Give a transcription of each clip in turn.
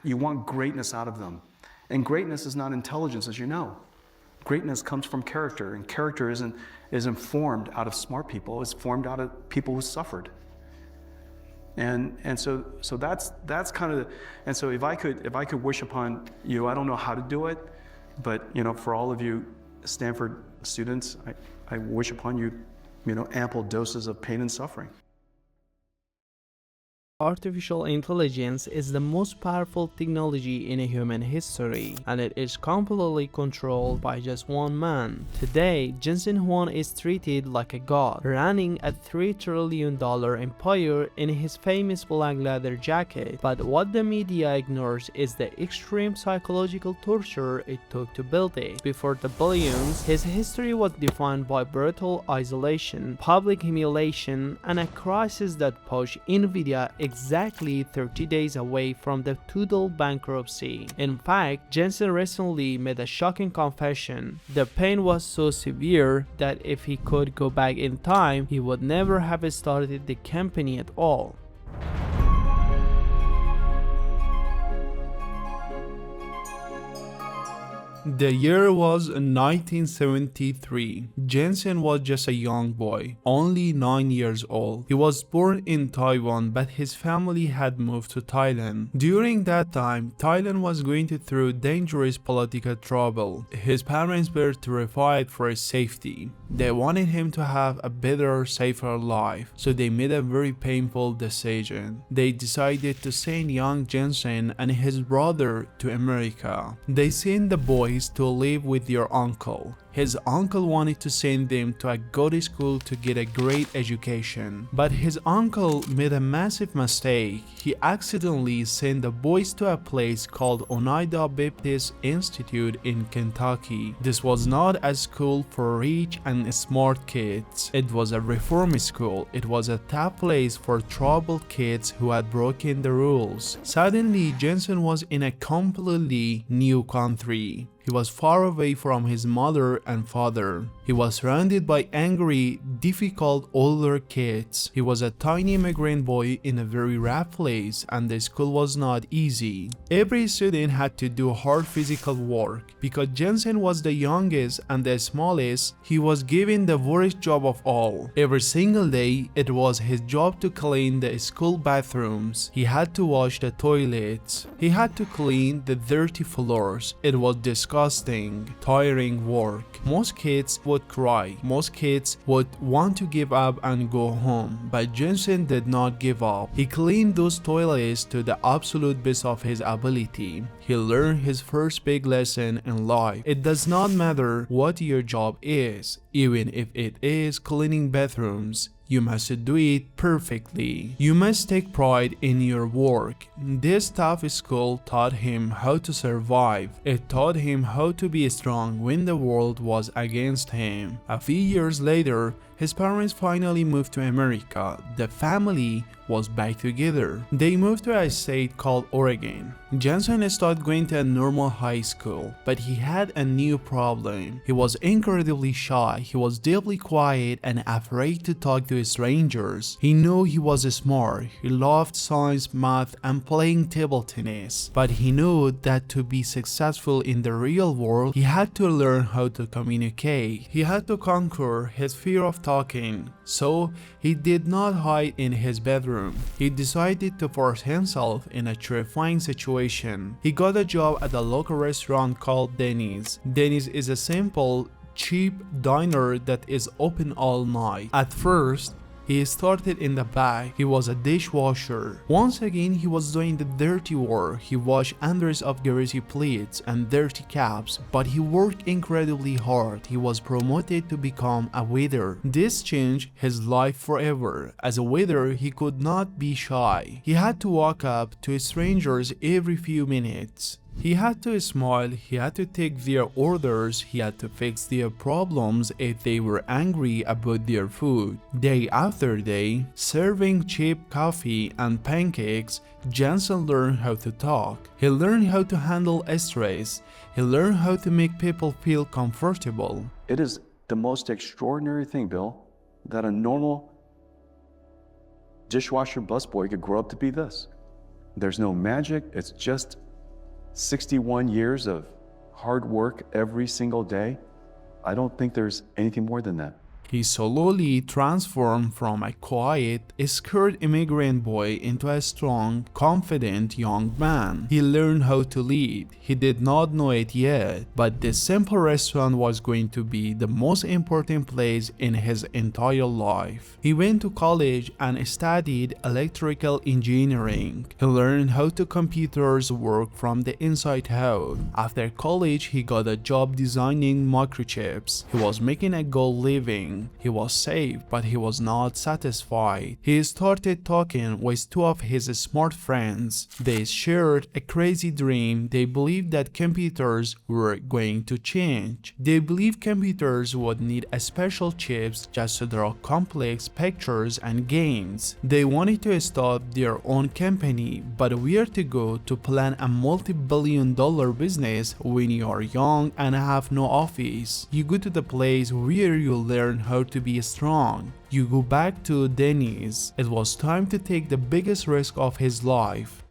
You want greatness out of them. And greatness is not intelligence, as you know. Greatness comes from character, and character isn't formed out of smart people. It's formed out of people who suffered. And so that's kind of and so if I could wish upon you, I don't know how to do it, but for all of you Stanford students, I wish upon you, ample doses of pain and suffering. Artificial intelligence is the most powerful technology in human history, and it is completely controlled by just one man. Today, Jensen Huang is treated like a god, running a $3 trillion empire in his famous black leather jacket. But what the media ignores is the extreme psychological torture it took to build it. Before the billions, his history was defined by brutal isolation, public humiliation, and a crisis that pushed Nvidia exactly 30 days away from the total bankruptcy. In fact, Jensen recently made a shocking confession. The pain was so severe that if he could go back in time, he would never have started the company at all. The year was 1973. Jensen was just a young boy, only 9 years old. He was born in Taiwan, but his family had moved to Thailand. During that time, Thailand was going through dangerous political trouble. His parents were terrified for his safety. They wanted him to have a better, safer life, so they made a very painful decision. They decided to send young Jensen and his brother to America. They sent the boys to live with your uncle. His uncle wanted to send them to a good school to get a great education. But his uncle made a massive mistake. He accidentally sent the boys to a place called Oneida Baptist Institute in Kentucky. This was not a school for rich and smart kids. It was a reform school. It was a tough place for troubled kids who had broken the rules. Suddenly, Jensen was in a completely new country. He was far away from his mother and father. He was surrounded by angry, difficult older kids. He was a tiny immigrant boy in a very rough place, and the school was not easy. Every student had to do hard physical work. Because Jensen was the youngest and the smallest, he was given the worst job of all. Every single day, it was his job to clean the school bathrooms. He had to wash the toilets. He had to clean the dirty floors. It was disgusting, tiring work. Most kids would cry. Most kids would want to give up and go home. But Jensen did not give up. He cleaned those toilets to the absolute best of his ability. He learned his first big lesson in life. It does not matter what your job is, even if it is cleaning bathrooms. You must do it perfectly. You must take pride in your work. This tough school taught him how to survive. It taught him how to be strong when the world was against him. A few years later, his parents finally moved to America. The family was back together. They moved to a state called Oregon. Jensen started going to a normal high school, but he had a new problem. He was incredibly shy. He was deeply quiet and afraid to talk to strangers. He knew he was smart. He loved science, math, and playing table tennis. But he knew that to be successful in the real world, he had to learn how to communicate. He had to conquer his fear of talking. So he did not hide in his bedroom. He decided to force himself in a terrifying situation. He got a job at a local restaurant called Denny's. Denny's is a simple, cheap diner that is open all night. At first, he started in the back. He was a dishwasher. Once again, he was doing the dirty work. He washed hundreds of greasy plates and dirty cups, but he worked incredibly hard. He was promoted to become a waiter. This changed his life forever. As a waiter, he could not be shy. He had to walk up to strangers every few minutes. He had to smile, he had to take their orders, he had to fix their problems if they were angry about their food. Day after day, serving cheap coffee and pancakes, Jensen learned how to talk. He learned how to handle stress. He learned how to make people feel comfortable. It is the most extraordinary thing, Bill, that a normal dishwasher busboy could grow up to be this. There's no magic, it's just 61 years of hard work every single day, I don't think there's anything more than that. He slowly transformed from a quiet, scared immigrant boy into a strong, confident young man. He learned how to lead. He did not know it yet, but this simple restaurant was going to be the most important place in his entire life. He went to college and studied electrical engineering. He learned how the computers work from the inside out. After college, he got a job designing microchips. He was making a good living. He was safe, but he was not satisfied. He started talking with two of his smart friends. They shared a crazy dream. They believed that computers were going to change. They believed computers would need a special chips just to draw complex pictures and games. They wanted to start their own company, but where to go to plan a multi-billion-dollar business when you are young and have no office? You go to the place where you learn how to be strong. You go back to Denny's. It was time to take the biggest risk of his life.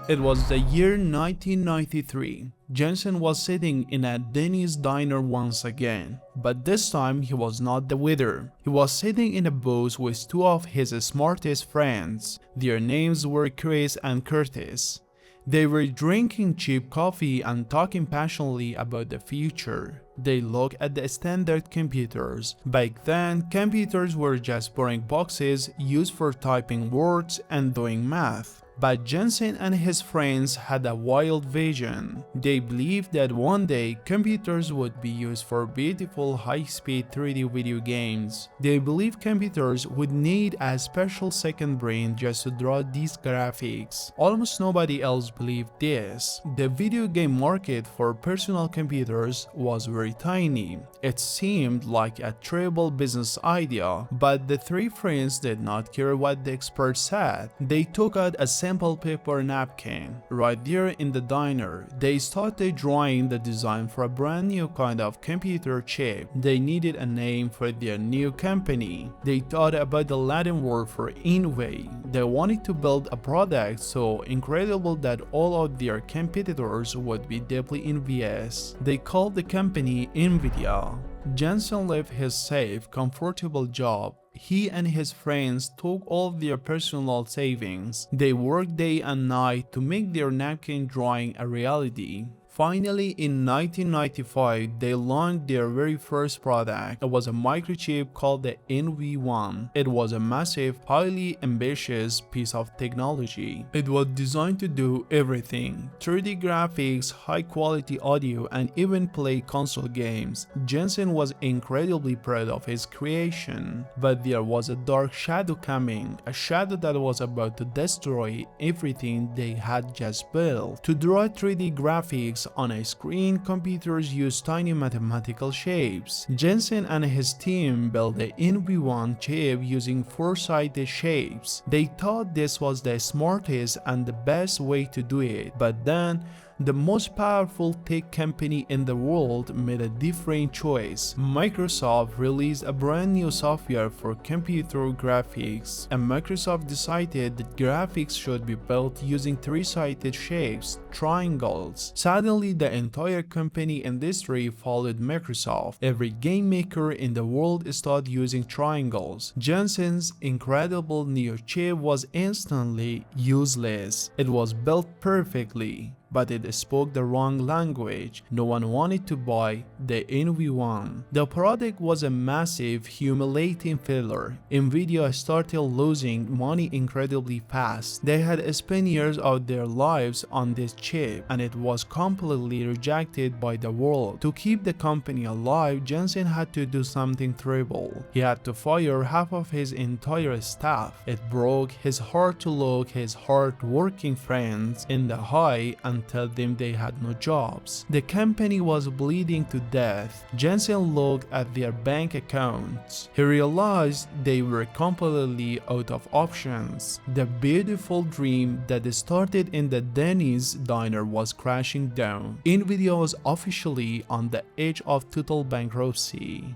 It was the year 1993. Jensen was sitting in a Denny's diner once again, but this time he was not the waiter. He was sitting in a booth with two of his smartest friends. Their names were Chris and Curtis. They were drinking cheap coffee and talking passionately about the future. They looked at the standard computers. Back then, computers were just boring boxes used for typing words and doing math. But Jensen and his friends had a wild vision. They believed that one day computers would be used for beautiful high-speed 3D video games. They believed computers would need a special second brain just to draw these graphics. Almost nobody else believed this. The video game market for personal computers was very tiny. It seemed like a terrible business idea, but the three friends did not care what the experts said. They took out a simple paper napkin. Right there in the diner, they started drawing the design for a brand new kind of computer chip. They needed a name for their new company. They thought about the Latin word for anyway. They wanted to build a product so incredible that all of their competitors would be deeply envious. They called the company Nvidia. Jensen left his safe, comfortable job. He and his friends took all their personal savings. They worked day and night to make their napkin drawing a reality. Finally, in 1995, they launched their very first product. It was a microchip called the NV1. It was a massive, highly ambitious piece of technology. It was designed to do everything: 3D graphics, high-quality audio, and even play console games. Jensen was incredibly proud of his creation. But there was a dark shadow coming, a shadow that was about to destroy everything they had just built. To draw 3D graphics on a screen, computers use tiny mathematical shapes. Jensen and his team built the NV1 chip using four-sided shapes. They thought this was the smartest and the best way to do it, but then the most powerful tech company in the world made a different choice. Microsoft released a brand new software for computer graphics, and Microsoft decided that graphics should be built using three-sided shapes, triangles. Suddenly, the entire company industry followed Microsoft. Every game maker in the world started using triangles. Jensen's incredible new chip was instantly useless. It was built perfectly, but it spoke the wrong language. No one wanted to buy the NV1. The product was a massive, humiliating failure. Nvidia started losing money incredibly fast. They had spent years of their lives on this chip, and it was completely rejected by the world. To keep the company alive, Jensen had to do something terrible. He had to fire half of his entire staff. It broke his heart to look his hard-working friends in the eye and tell them they had no jobs. The company was bleeding to death. Jensen looked at their bank accounts. He realized they were completely out of options. The beautiful dream that started in the Denny's diner was crashing down. Nvidia was officially on the edge of total bankruptcy.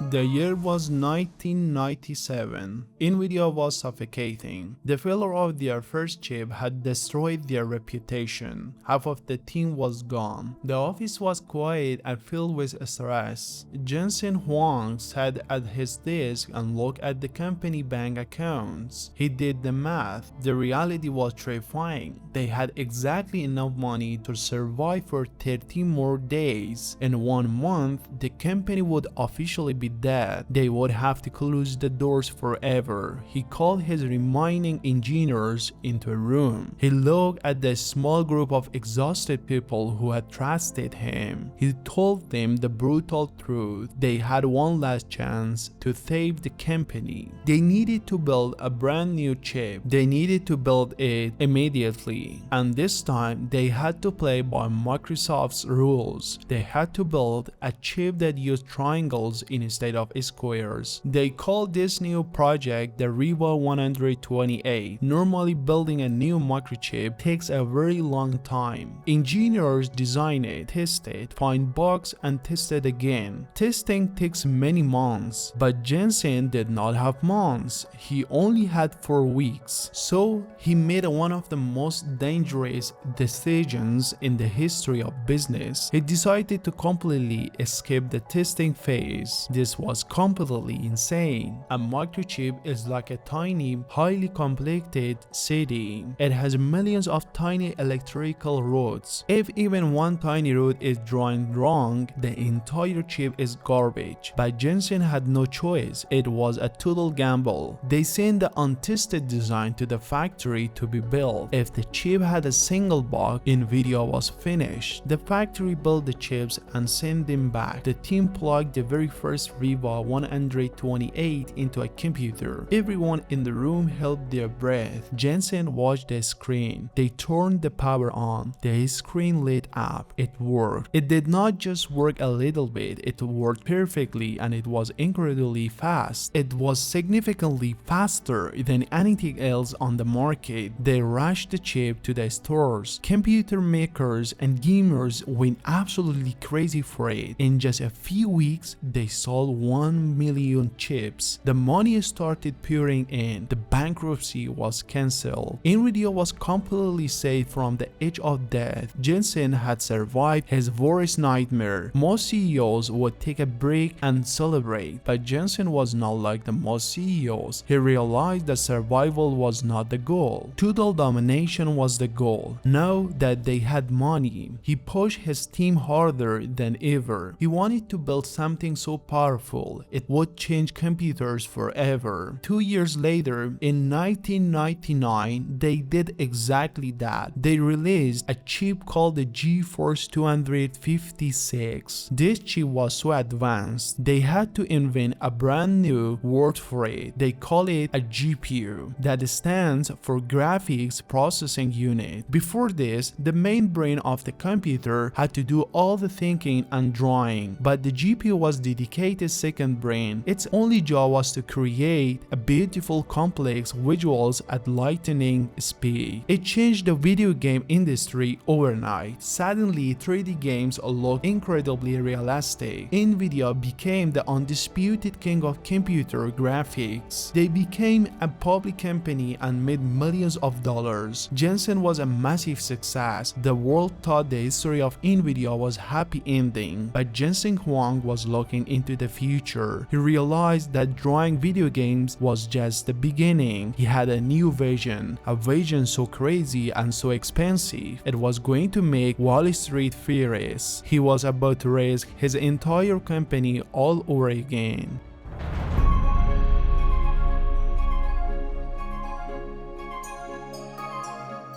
The year was 1997. Nvidia was suffocating. The failure of their first chip had destroyed their reputation. Half of the team was gone. The office was quiet and filled with stress. Jensen Huang sat at his desk and looked at the company bank accounts. He did the math. The reality was terrifying. They had exactly enough money to survive for 13 more days. In 1 month, the company would officially be dead. They would have to close the doors forever. He called his remaining engineers into a room. He looked at the small group of exhausted people who had trusted him. He told them the brutal truth. They had one last chance to save the company. They needed to build a brand new chip. They needed to build it immediately. And this time, they had to play by Microsoft's rules. They had to build a chip that used triangles instead of squares. They called this new project the Riva 128. Normally, building a new microchip takes a very long time. Engineers design it, test it, find bugs, and test it again. Testing takes many months, but Jensen did not have months. He only had 4 weeks. So he made one of the most dangerous decisions in the history of business. He decided to completely skip the testing phase. This was completely insane. A microchip is like a tiny, highly complicated city. It has millions of tiny electrical rods. If even one tiny rod is drawn wrong, the entire chip is garbage. But Jensen had no choice. It was a total gamble. They sent the untested design to the factory to be built. If the chip had a single bug, Nvidia was finished. The factory built the chips and sent them back. The team plugged the very first Riva 128 into a computer. Everyone in the room held their breath. Jensen watched the screen. They turned the power on. The screen lit up. It worked. It did not just work a little bit. It worked perfectly, and it was incredibly fast. It was significantly faster than anything else on the market. They rushed the chip to the stores. Computer makers and gamers went absolutely crazy for it. In just a few weeks, they sold 1 million chips. The money started pouring in. The bankruptcy was cancelled. Nvidia was completely saved from the edge of death. Jensen had survived his worst nightmare. Most CEOs would take a break and celebrate, but Jensen was not like the most CEOs. He realized that survival was not the goal. Total domination was the goal. Now that they had money, he pushed his team harder than ever. He wanted to build something so powerful it would change computers forever. 2 years later, in 1999, they did exactly that. They released a chip called the GeForce 256. This chip was so advanced, they had to invent a brand new word for it. They call it a GPU, that stands for Graphics Processing Unit. Before this, the main brain of the computer had to do all the thinking and drawing, but the GPU was dedicated second brain. Its only job was to create a beautiful complex visuals at lightning speed. It changed the video game industry overnight. Suddenly, 3D games looked incredibly realistic. Nvidia became the undisputed king of computer graphics. They became a public company and made millions of dollars. Jensen was a massive success. The world thought the history of Nvidia was happy ending, but Jensen Huang was looking into the future. He realized that drawing video games was just the beginning. He had a new vision, a vision so crazy and so expensive, it was going to make Wall Street furious. He was about to raise his entire company all over again.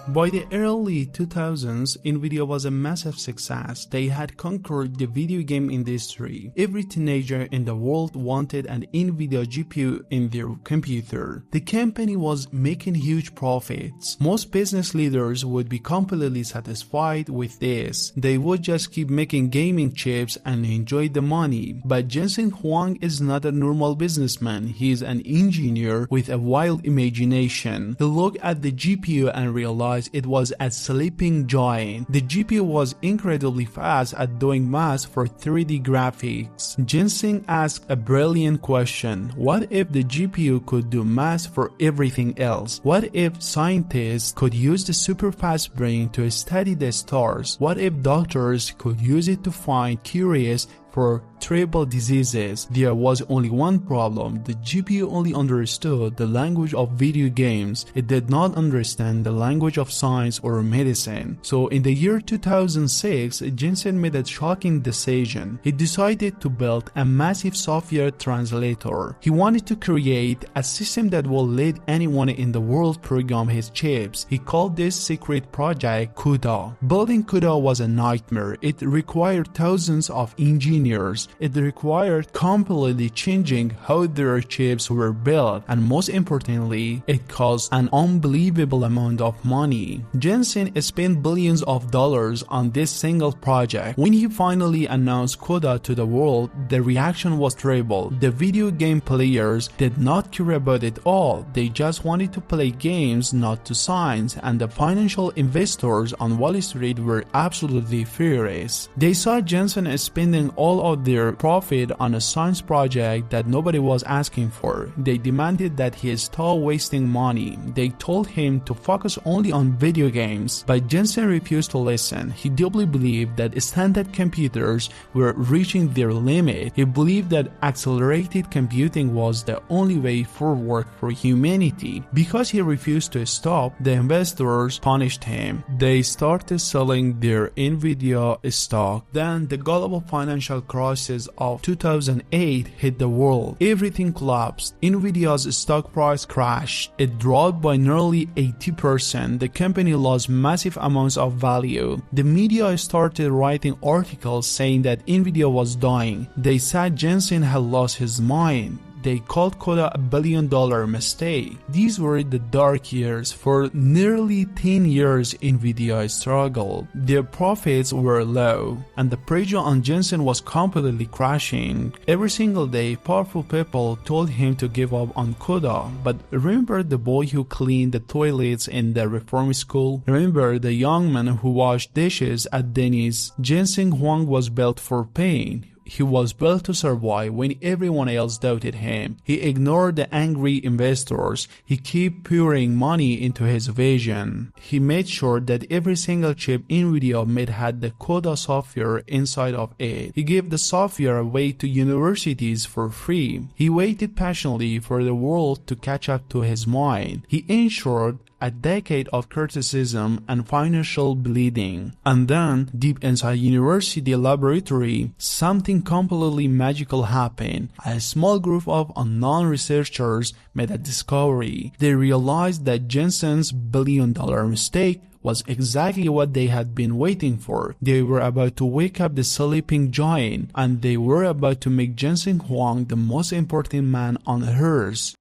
By the early 2000s, Nvidia was a massive success. They had conquered the video game industry. Every teenager in the world wanted an Nvidia GPU in their computer. The company was making huge profits. Most business leaders would be completely satisfied with this. They would just keep making gaming chips and enjoy the money. But Jensen Huang is not a normal businessman. He is an engineer with a wild imagination. He looked at the GPU and realized realized it was a sleeping giant. The GPU was incredibly fast at doing math for 3D graphics. Jensen asked a brilliant question. What if the GPU could do math for everything else? What if scientists could use the super fast brain to study the stars? What if doctors could use it to find cures for treatable diseases? There was only one problem. The GPU only understood the language of video games. It did not understand the language of science or medicine. So in the year 2006, Jensen made a shocking decision. He decided to build a massive software translator. He wanted to create a system that will let anyone in the world program his chips. He called this secret project CUDA. Building CUDA was a nightmare. It required thousands of engineers. It required completely changing how their chips were built, and most importantly, it cost an unbelievable amount of money. Jensen spent billions of dollars on this single project. When he finally announced CUDA to the world, the reaction was terrible. The video game players did not care about it all. They just wanted to play games, not to science, and the financial investors on Wall Street were absolutely furious. They saw Jensen spending all of their profit on a science project that nobody was asking for. They demanded that he stop wasting money. They told him to focus only on video games, but Jensen refused to listen. He deeply believed that standard computers were reaching their limit. He believed that accelerated computing was the only way forward for humanity. Because he refused to stop, the investors punished him. They started selling their Nvidia stock. Then the global financial crisis of 2008 hit the world. Everything collapsed. Nvidia's stock price crashed. It dropped by nearly 80%. The company lost massive amounts of value. The media started writing articles saying that Nvidia was dying. They said Jensen had lost his mind. They called CUDA a $1 billion mistake. These were the dark years. For nearly 10 years, Nvidia struggled. Their profits were low, and the pressure on Jensen was completely crashing. Every single day, powerful people told him to give up on CUDA. But remember the boy who cleaned the toilets in the reform school? Remember the young man who washed dishes at Denny's? Jensen Huang was built for pain. He was built to survive when everyone else doubted him. He ignored the angry investors. He kept pouring money into his vision. He made sure that every single chip Nvidia made had the CUDA software inside of it. He gave the software away to universities for free. He waited patiently for the world to catch up to his mind. He ensured a decade of criticism and financial bleeding. And then, deep inside university laboratory, something completely magical happened. A small group of unknown researchers made a discovery. They realized that Jensen's $1 billion mistake was exactly what they had been waiting for. They were about to wake up the sleeping giant, and they were about to make Jensen Huang the most important man on earth.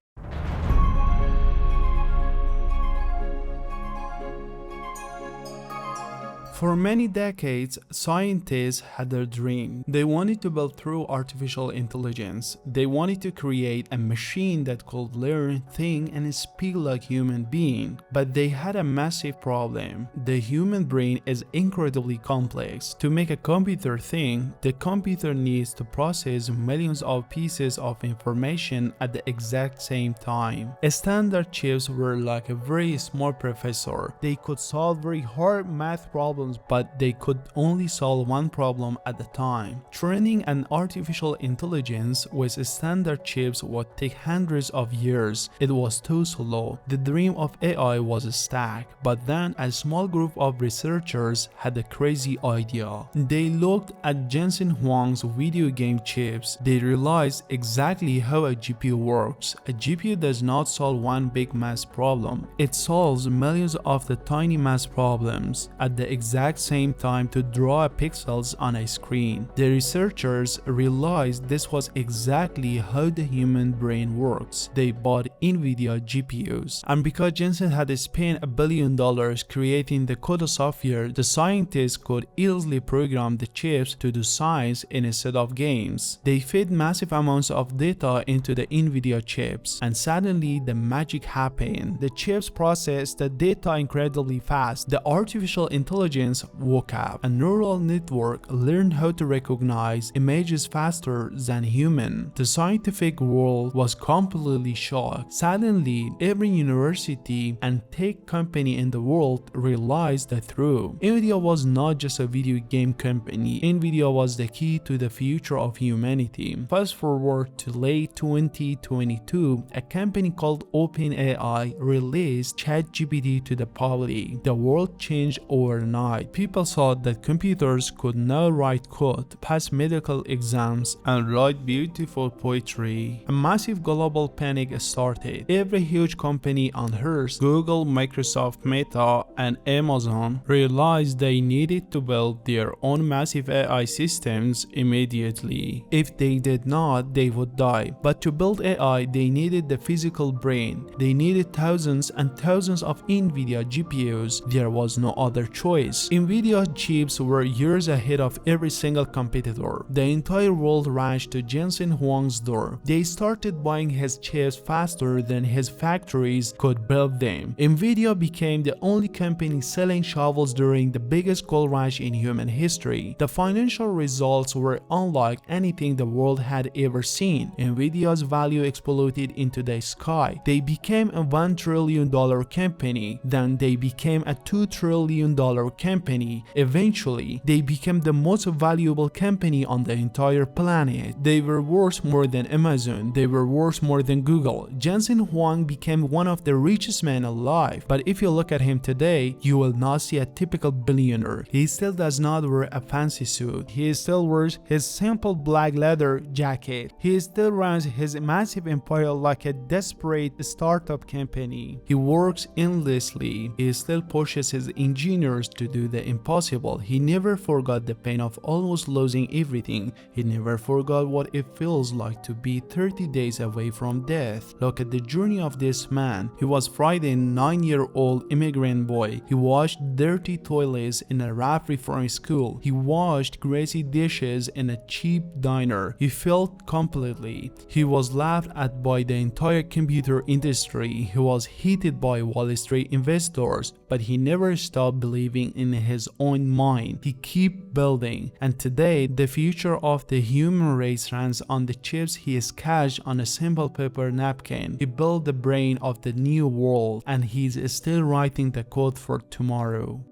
For many decades, scientists had their dream. They wanted to build through artificial intelligence. They wanted to create a machine that could learn, think, and speak like human being. But they had a massive problem. The human brain is incredibly complex. To make a computer think, the computer needs to process millions of pieces of information at the exact same time. Standard chips were like a very smart professor. They could solve very hard math problems, but they could only solve one problem at a time. Training an artificial intelligence with standard chips would take hundreds of years. It was too slow. The dream of AI was stuck. But then a small group of researchers had a crazy idea. They looked at Jensen Huang's video game chips. They realized exactly how a GPU works. A GPU does not solve one big math problem. It solves millions of the tiny math problems at the exact exact same time to draw pixels on a screen. The researchers realized this was exactly how the human brain works. They bought Nvidia GPUs. And because Jensen had spent $1 billion creating the CUDA software, the scientists could easily program the chips to do science instead of games. They fed massive amounts of data into the Nvidia chips, and suddenly the magic happened. The chips processed the data incredibly fast. The artificial intelligence woke up. A neural network learned how to recognize images faster than human. The scientific world was completely shocked. Suddenly, every university and tech company in the world realized the truth. Nvidia was not just a video game company. Nvidia was the key to the future of humanity. Fast forward to late 2022, a company called OpenAI released ChatGPT to the public. The world changed overnight. People thought that computers could now write code, pass medical exams, and write beautiful poetry. A massive global panic started. Every huge company on earth, Google, Microsoft, Meta, and Amazon, realized they needed to build their own massive AI systems immediately. If they did not, they would die. But to build AI, they needed the physical brain. They needed thousands and thousands of Nvidia GPUs. There was no other choice. Nvidia chips were years ahead of every single competitor. The entire world rushed to Jensen Huang's door. They started buying his chips faster than his factories could build them. Nvidia became the only company selling shovels during the biggest gold rush in human history. The financial results were unlike anything the world had ever seen. Nvidia's value exploded into the sky. They became a $1 trillion company. Then they became a $2 trillion company. Eventually, they became the most valuable company on the entire planet. They were worth more than Amazon. They were worth more than Google. Jensen Huang became one of the richest men alive. But if you look at him today, you will not see a typical billionaire. He still does not wear a fancy suit. He still wears his simple black leather jacket. He still runs his massive empire like a desperate startup company. He works endlessly. He still pushes his engineers to do the impossible. He never forgot the pain of almost losing everything. He never forgot what it feels like to be 30 days away from death. Look at the journey of this man. He was frightened 9-year-old immigrant boy. He washed dirty toilets in a rough reform school. He washed greasy dishes in a cheap diner. He failed completely. He was laughed at by the entire computer industry. He was hated by Wall Street investors, but he never stopped believing in his own mind. He kept building, and today the future of the human race runs on the chips he sketched on a simple paper napkin. He built the brain of the new world, and he's still writing the code for tomorrow.